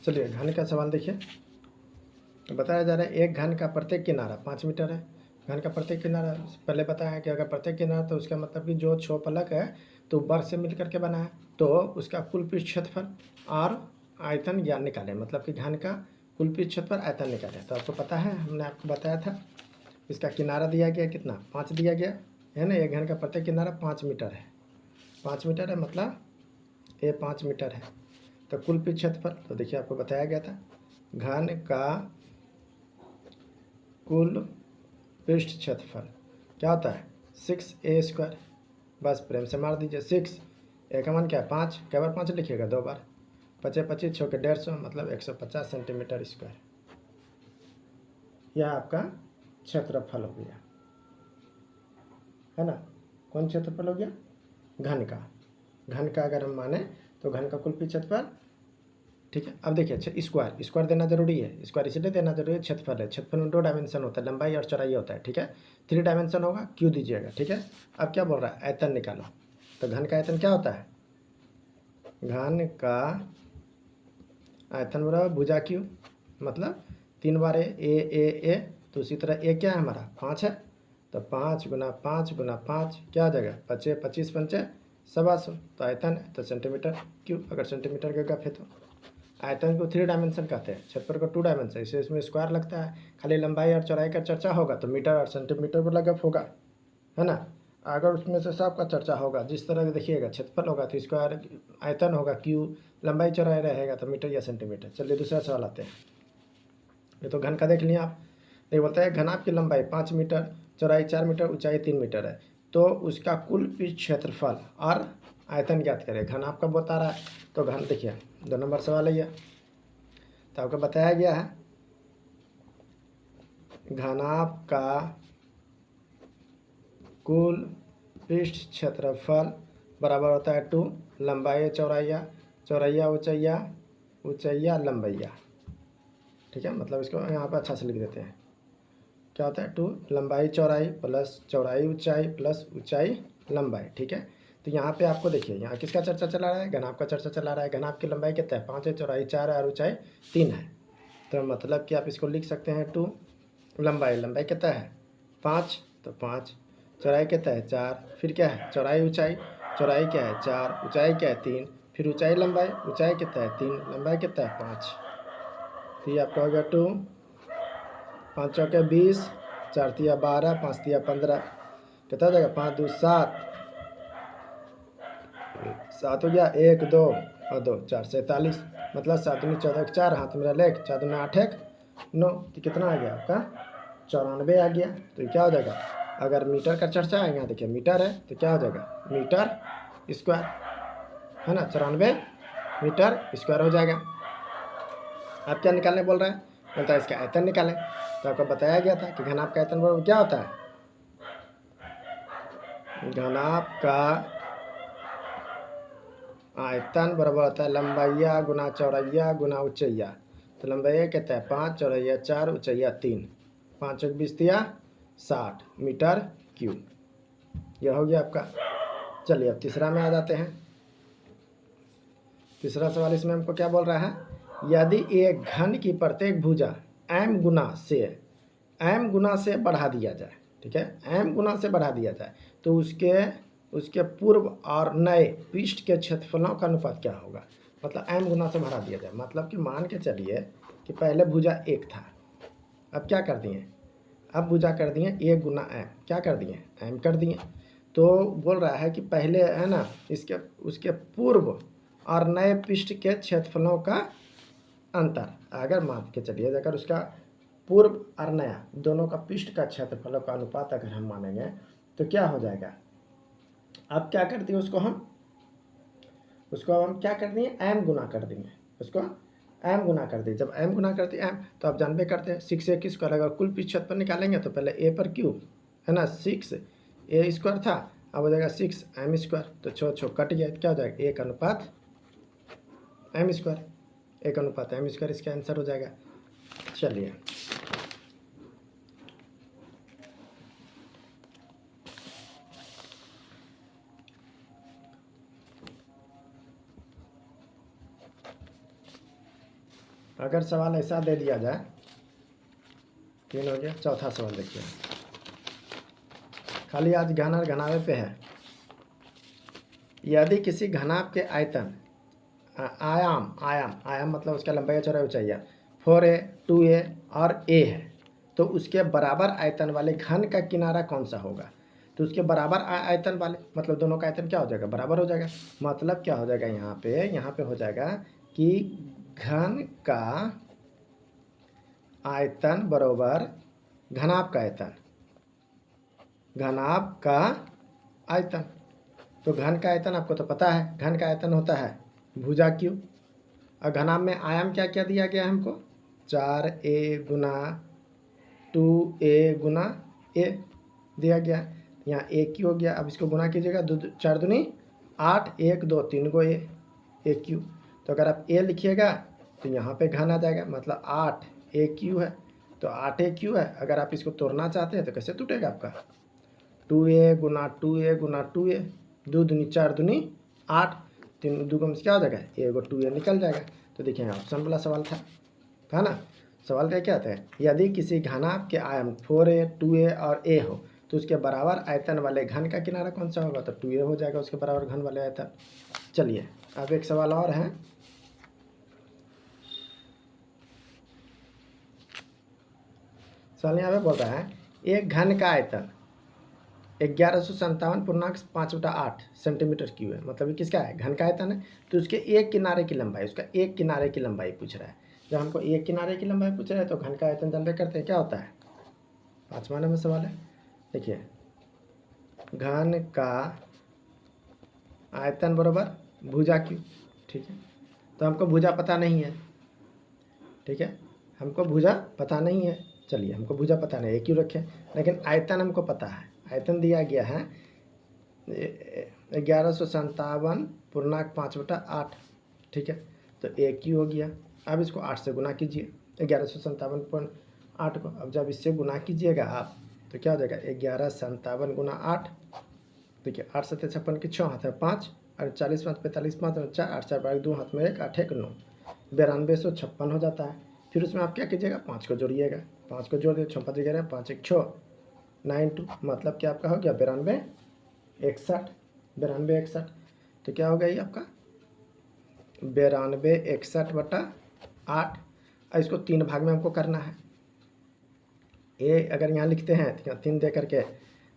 चलिए घन का सवाल देखिए। बताया जा रहा है एक घन का प्रत्येक किनारा 5 मीटर है। घन का प्रत्येक किनारा पहले बताया है कि अगर प्रत्येक किनारा तो उसका मतलब कि जो क्षोभफलक है तो वर्ग से मिल करके बना है, तो उसका कुल पृष्ठ क्षेत्रफल और आयतन ज्ञान निकालें, मतलब कि घन का कुल पृष्ठ क्षेत्रफल आयतन निकालें। तो आपको पता है, हमने आपको बताया था इसका किनारा दिया गया कितना 5 दिया गया है ना। एक घन का प्रत्येक किनारा 5 मीटर है, 5 मीटर है, मतलब ये 5 मीटर है। तो कुल पृष्ठ क्षेत्रफल तो देखिए आपको बताया गया था घन का कुल पृष्ठ क्षेत्रफल क्या होता है 6a²। बस प्रेम से मार दीजिए 6, ए का मान क्या है 5, कै बार 5 लिखिएगा 2 बार, 5 25 6 के 150 मतलब 150 सेंटीमीटर स्क्वायर। यह आपका क्षेत्रफल हो गया, है ना। कौन क्षेत्रफल हो गया घन का। घन का अगर हम माने तो घन का कुल पृष्ठ क्षेत्रफल, ठीक है। अब देखिए अच्छा स्क्वायर, स्क्वायर देना जरूरी है। स्क्वायर इसलिए देना जरूरी है, क्षेत्रफल है, क्षेत्रफल में 2 डायमेंशन होता है, लंबाई और चौड़ाई होता है, ठीक है। 3 डायमेंशन होगा, क्यू दीजिएगा, ठीक है। अब क्या बोल रहा है आयतन निकालो। तो घन का आयतन क्या होता है, घन का आयतन बराबर भुजा क्यू, मतलब 3 बार ए। तो उसी तरह ए क्या है हमारा 5 है, तो 5 गुना 5 गुना 5 क्या आ जाएगा 25 25 पंचे 125। तो आयतन है तो सेंटीमीटर क्यू, अगर सेंटीमीटर के गप है तो। आयतन को 3 डायमेंशन कहते हैं, क्षेत्रफल को 2 डायमेंशन, इसलिए इसमें स्क्वायर लगता है। खाली लंबाई और चौड़ाई का चर्चा होगा तो मीटर और सेंटीमीटर पर लगा होगा, है ना। अगर उसमें से सबका चर्चा होगा, जिस तरह देखिएगा क्षेत्रफल होगा तो स्क्वायर, आयतन होगा क्यू, लंबाई चौड़ाई रहेगा तो मीटर या सेंटीमीटर। चलिए दूसरा सवाल आते हैं। ये तो घन का देख लिया आप। ये बोलता है घनाभ की लंबाई 5 मीटर, चौड़ाई 4 मीटर, ऊंचाई 3 मीटर है, तो उसका कुल पृष्ठ क्षेत्रफल और आयतन ज्ञात करें। घनाभ का बता रहा है तो घन देखिए 2 नंबर सवाल है ये। तो आपको बताया गया है घनाभ का कुल पृष्ठ क्षेत्रफल बराबर होता है 2 लंबाई चौड़ाइया, चौड़ाइया ऊंचाइया, ऊंचाइया लंबाइया, ठीक है। मतलब इसको यहाँ पर अच्छा से लिख देते हैं, क्या होता है 2 लंबाई चौड़ाई प्लस चौड़ाई ऊंचाई प्लस ऊंचाई लंबाई, ठीक है। तो यहाँ पे आपको देखिए यहाँ किसका चर्चा चला रहा है, घनाभ का चर्चा चला रहा है। घनाभ की लंबाई कितना है 5 है, चौड़ाई 4 है और ऊंचाई 3 है। तो मतलब कि आप इसको लिख सकते हैं 2 लंबाई, लंबाई कितना है 5, तो 5, चौड़ाई कितना है 4, फिर क्या है चौड़ाई ऊंचाई, चौड़ाई क्या है 4, ऊंचाई क्या है 3, फिर ऊंचाई लंबाई, ऊंचाई कितना है 3, लंबाई कितना है 5। तो ये आपका हो गया 2, 5 चौके 20, 4 तिया 12, 5 तिया 15, कितना हो जाएगा 5 2 7, 7 हो गया 1 2 और 2 4 47, मतलब 7 दूनी 14 4, हाथ मेरा लेख 4 दूनी 8 1 9, तो कितना आ गया आपका 94 आ गया। तो ये क्या हो जाएगा, अगर मीटर का चर्चा है यहाँ देखिए मीटर है तो क्या हो जाएगा मीटर स्क्वायर, है ना। 94 मीटर स्क्वायर हो जाएगा। आप क्या निकालने बोल रहे हैं, बोलता है इसका आयतन निकालें। तो आपको बताया गया था कि घनाभ का आयतन बराबर क्या होता है, घनाभ का आयतन बराबर होता है लंबाइया गुना चौड़ैया गुना ऊंचैया। तो लंबाइया कहता है 5, चौड़ैया 4, ऊंचैया 3, 5 और 20 दिया 60 मीटर क्यूब। यह हो गया आपका। चलिए अब तीसरा में आ जाते हैं। तीसरा सवाल इसमें हमको क्या बोल रहा है, यदि एक घन की प्रत्येक भुजा m गुना से बढ़ा दिया जाए, ठीक है, m गुना से बढ़ा दिया जाए, तो उसके पूर्व और नए पृष्ठ के क्षेत्रफलों का अनुपात क्या होगा। मतलब m गुना से बढ़ा दिया जाए, मतलब कि मान के चलिए कि पहले भुजा 1 था, अब क्या कर दिए, अब भुजा कर दिए 1 गुना m, क्या कर दिए m कर दिए। तो बोल रहा है कि पहले है ना उसके पूर्व और नए पृष्ठ के क्षेत्रफलों का अंतर, अगर मान के चलिए अगर उसका पूर्व और नया दोनों का पृष्ठ का क्षेत्रफलों का अनुपात अगर हम मानेंगे तो क्या हो जाएगा। अब क्या कर दिए उसको हम क्या कर दिए m गुना कर देंगे, उसको m गुना कर दिए। जब m गुना कर दिए m तो आप जानबे करते हैं 6a की स्क्वायर, अगर कुल पृष्ठ क्षेत्रफल निकालेंगे तो पहले a पर क्यूब है ना 6a स्क्वायर था, अब हो जाएगा 6m स्क्वायर, तो छो कट गया, क्या हो जाएगा 1 अनुपात m स्क्वायर, 1 अनुपात m स्क्वायर इसका आंसर हो जाएगा। चलिए अगर सवाल ऐसा दे दिया जाए, 3 हो गया, चौथा सवाल देखिए, खाली आज घन और घनावे पे है। यदि किसी घनाभ के आयतन आयाम आयाम आयाम मतलब उसका लंबाई चौड़ाई ऊंचाई 4a 2a और a है, तो उसके बराबर आयतन वाले घन का किनारा कौन सा होगा। तो उसके बराबर आयतन वाले मतलब दोनों का आयतन क्या हो जाएगा, बराबर हो जाएगा। मतलब क्या हो जाएगा, यहाँ पे हो जाएगा कि घन का आयतन बराबर घनाभ का आयतन, घनाभ का आयतन। तो घन का आयतन आपको तो पता है, घन का आयतन होता है भुजा क्यू, और घनाभ में आयाम क्या क्या दिया गया है हमको, 4a Guna 2a Guna a दिया गया। यहाँ a क्यू हो गया, अब इसको गुना कीजिएगा, 4 दूनी 8, 1 2 3 गो a क्यू। तो अगर आप a लिखिएगा तो यहाँ पे घन आ जाएगा, मतलब 8a क्यू है, तो 8a क्यू है। अगर आप इसको तोड़ना चाहते हैं तो कैसे टूटेगा आपका, 2a गुना 2a गुना 2a, 2 दूनी 4 दूनी 8, 3 2 में क्या हो जाएगा, एगो 2a निकल जाएगा। तो देखिए ऑप्शन वाला सवाल था ना। सवाल क्या कहते हैं, यदि किसी घनाभ के आयाम 4a 2a और a हो तो उसके बराबर आयतन वाले घन का किनारा कौन सा होगा, तो 2a हो जाएगा उसके बराबर घन वाले आयतन। चलिए अब एक सवाल और है, सवाल यहाँ पे बोल रहा है एक घन का आयतन 1157.5/8 सेंटीमीटर क्यूब है। मतलब ये किसका है, घन का आयतन है। तो उसके एक किनारे की लंबाई, उसका एक किनारे की लंबाई पूछ रहा है। जब हमको एक किनारे की लंबाई पूछ रहा है तो घन का आयतन जानते करते हैं क्या होता है। 5वां नंबर सवाल है, देखिए घन का आयतन बराबर भुजा क्यू। ठीक है, तो हमको भुजा पता नहीं है, ठीक है, हमको भुजा पता नहीं है। चलिए हमको भुजा पता नहीं है, क्यों रखें, लेकिन आयतन हमको पता है। आयतन दिया गया है 1157.5/8, ठीक है, तो एक क्यू हो गया। अब इसको 8 से गुना कीजिए 1157.8 को। अब जब इससे गुना कीजिएगा आप तो क्या हो जाएगा, 1157 गुना 8, देखिए 8 7 56 के 6 हाथ में 5 और 40 5 45 5 और 4 8 4 12 2 हाथ में 1 8 1 9, 9256 हो जाता है। फिर उसमें आप क्या कीजिएगा, 5 को जोड़िएगा, 5 को जोड़ दिए 6 5 11 5 1 6 9 2, मतलब क्या आपका हो गया 92 61, 92 61। तो क्या होगा ये आपका 92 61/8। और इसको 3 भाग में हमको करना है। ए अगर यहाँ लिखते हैं तो यहाँ 3 दे करके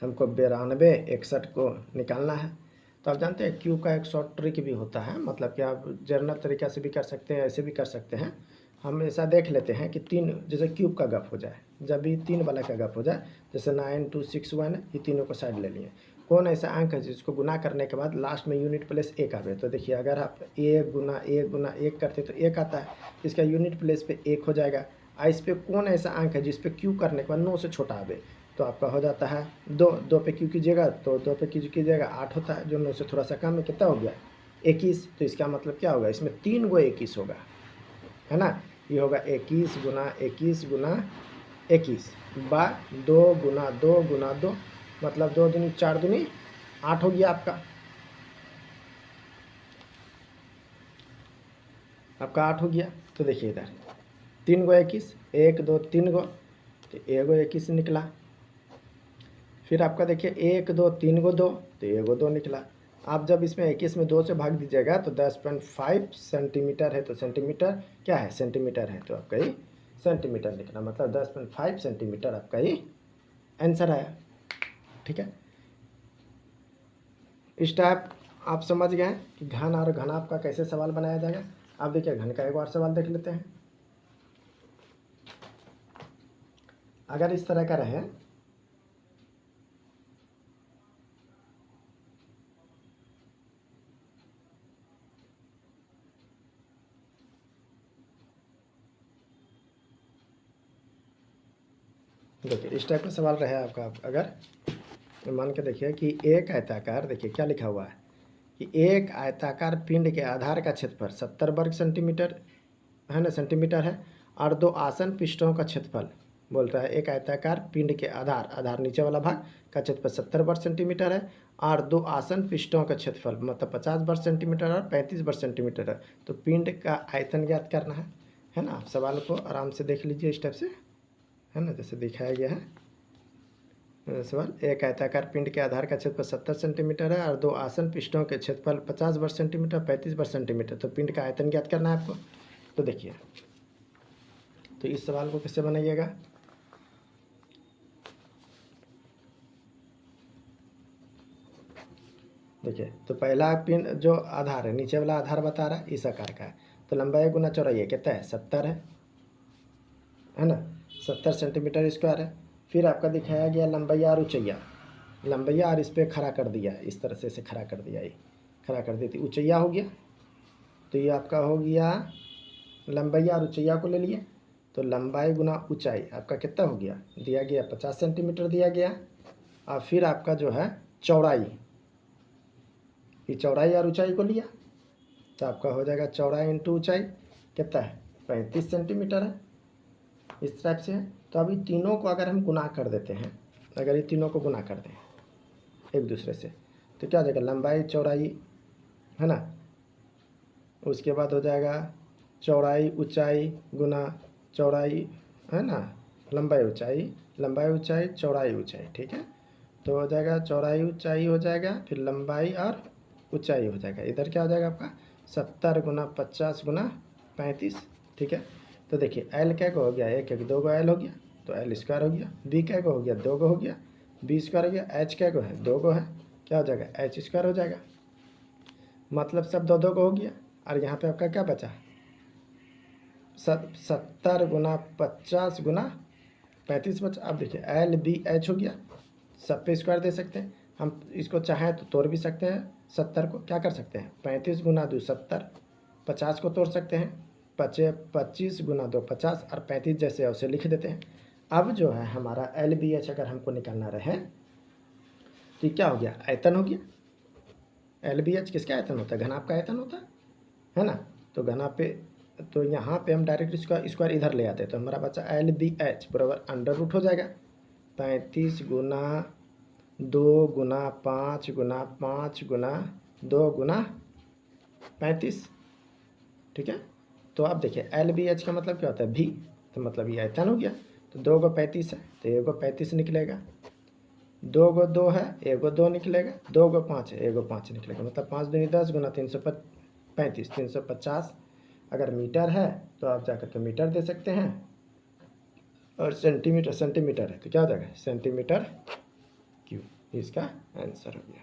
हमको 92 61 को निकालना है। तो आप जानते हैं क्यूब का एक शॉर्ट ट्रिक भी होता है, मतलब कि आप जर्नल तरीक़ा से भी कर सकते हैं, ऐसे भी कर सकते हैं। हम ऐसा देख लेते हैं कि 3 जैसे क्यूब का गप हो जाए, जब भी 3 वाला का गप हो जाए, जैसे 9 2 6 1 ये तीनों को साइड ले लिए, कौन ऐसा अंक है जिसको गुना करने के बाद लास्ट में यूनिट प्लेस 1 आवे। तो देखिए अगर आप 1 गुना 1 गुना 1 करते तो 1 आता है, इसका यूनिट प्लेस पे 1 हो जाएगा। और इस पर कौन ऐसा अंक है जिस पे क्यू करने के बाद 9 से छोटा आवे, तो आपका हो जाता है 2 2 पे क्यू कीजिएगा तो 2 पे क्यू कीजिएगा 8 होता है, जो 9 से थोड़ा सा कम है, कितना हो गया 21। तो इसका मतलब क्या होगा, इसमें 3 गो 21 होगा, है ना। ये होगा 21 गुना 21 गुना 21 बा 2 गुना 2 गुना 2, मतलब 2 दूनी 4 दूनी 8 हो गया आपका 8 हो गया। तो देखिए इधर 3 गो 21, 1 2 3 गो, तो 1 गो 21 निकला। फिर आपका देखिए 1 2 3 गो 2, तो 1 गो 2 निकला। आप जब इसमें 21 में 2 से भाग दीजिएगा तो 10.5 सेंटीमीटर है, तो सेंटीमीटर क्या है, सेंटीमीटर है, तो आपका ही सेंटीमीटर निकला, मतलब 10.5 सेंटीमीटर आपका ही आंसर आया। ठीक है, इस टाइप आप समझ गए कि घन और घनाभ का कैसे सवाल बनाया जाएगा। अब देखिए घन का एक और सवाल देख लेते हैं। अगर इस तरह का रहे, देखिए इस टाइप का सवाल रहे आपका, अगर मान के देखिए कि एक आयताकार, देखिए क्या लिखा हुआ है कि एक आयताकार पिंड के आधार का क्षेत्रफल 70 वर्ग सेंटीमीटर है ना, सेंटीमीटर है, और 2 आसन पृष्ठों का क्षेत्रफल बोलता है। एक आयताकार पिंड के आधार नीचे वाला भाग का क्षेत्रफल 70 वर्ग सेंटीमीटर है, और 2 आसन पृष्ठों का क्षेत्रफल मतलब 50 वर्ग सेंटीमीटर और 35 वर्ग सेंटीमीटर है। तो पिंड का आयतन ज्ञात करना है है ना। आप सवाल को आराम से देख लीजिए इस टाइप से, है ना, जैसे दिखाया गया है सवाल। एक आयताकार पिंड के आधार का क्षेत्रफल 70 सेंटीमीटर है और 2 आसन पिष्टों के क्षेत्रफल 50 वर्ग सेंटीमीटर 35 वर्ग सेंटीमीटर। तो पिंड का आयतन ज्ञात करना है आपको। तो देखिए, तो इस सवाल को कैसे बनाइएगा। देखिए, तो पहला पिंड जो आधार है, नीचे वाला आधार बता रहा है इस आकार का है, तो लंबाई गुना चौड़ाई है, कितना है 70 है ना, 70 सेंटीमीटर स्क्वायर है। फिर आपका दिखाया गया लंबाई और ऊंचाइया, लंबाइया और इस पर खड़ा कर दिया, इस तरह से इसे खड़ा कर दिया, ये खड़ा कर दी थी, ऊंचाइया हो गया। तो ये आपका हो गया लंबाइया और ऊंचाइया को ले लिए, तो लंबाई गुना ऊंचाई आपका कितना हो गया, दिया गया 50 सेंटीमीटर दिया गया। और फिर आपका जो है चौड़ाई, ये चौड़ाई और ऊंचाई को लिया, तो आपका हो जाएगा चौड़ाई इंटू ऊंचाई कितना है 35 सेंटीमीटर है, इस टाइप से है। तो अभी तीनों को अगर हम गुना कर देते हैं, अगर ये तीनों को गुना कर दें एक दूसरे से, तो क्या हो जाएगा लंबाई चौड़ाई, है ना, उसके बाद हो जाएगा चौड़ाई ऊंचाई गुना चौड़ाई, है ना, लंबाई ऊंचाई चौड़ाई ऊंचाई, ठीक है। तो हो जाएगा चौड़ाई ऊंचाई हो जाएगा, फिर लंबाई और ऊंचाई हो जाएगा। इधर क्या हो जाएगा आपका 70 गुना 50 गुना 35, ठीक है। तो देखिए एल क्या को हो गया, एक 2 गो एल हो गया, तो एल स्क्वायर हो गया। बी क्या को हो गया 2 गो हो गया, बी स्क्वायर हो गया। एच क्या को है 2 गो है, क्या हो जाएगा एच स्क्वायर हो जाएगा। मतलब सब 2 गो हो गया। और यहाँ पे आपका क्या बचा 70 गुना 50 गुना 35 बचा। अब देखिए एल बी एच हो गया, सब पे स्क्वायर दे सकते हैं हम, इसको चाहें तो तोड़ भी सकते हैं। 70 को क्या कर सकते हैं 35 गुना 2 70, 50 को तोड़ सकते हैं 25 गुना 2 50 और 35 जैसे है उसे लिख देते हैं। अब जो है हमारा एल बी एच अगर हमको निकालना रहे तो क्या हो गया आयतन हो गया। एल बी एच किसका आयतन होता है, घनाभ का आयतन होता है ना। तो घनाभ पे, तो यहाँ पे हम डायरेक्ट इसका स्क्वायर इधर ले आते हैं, तो हमारा बच्चा एल बी एच बराबर अंडर रूट हो जाएगा 35 गुना 2 गुना 5 गुना 5 गुना 2 गुना 35, ठीक है। तो अब देखिए एल बी एच का मतलब क्या होता है भी, तो मतलब ये आयतन हो गया। तो 2 को 35 है तो 1 को 35 निकलेगा, 2 को 2 है 1 को 2 निकलेगा, 2 को 5 है 1 को 5 निकलेगा। मतलब 5 दूनी 10 गुना 335 350 अगर मीटर है तो आप जाकर के मीटर दे सकते हैं, और सेंटीमीटर है तो क्या हो जाएगा सेंटीमीटर क्यूब, इसका आंसर हो गया।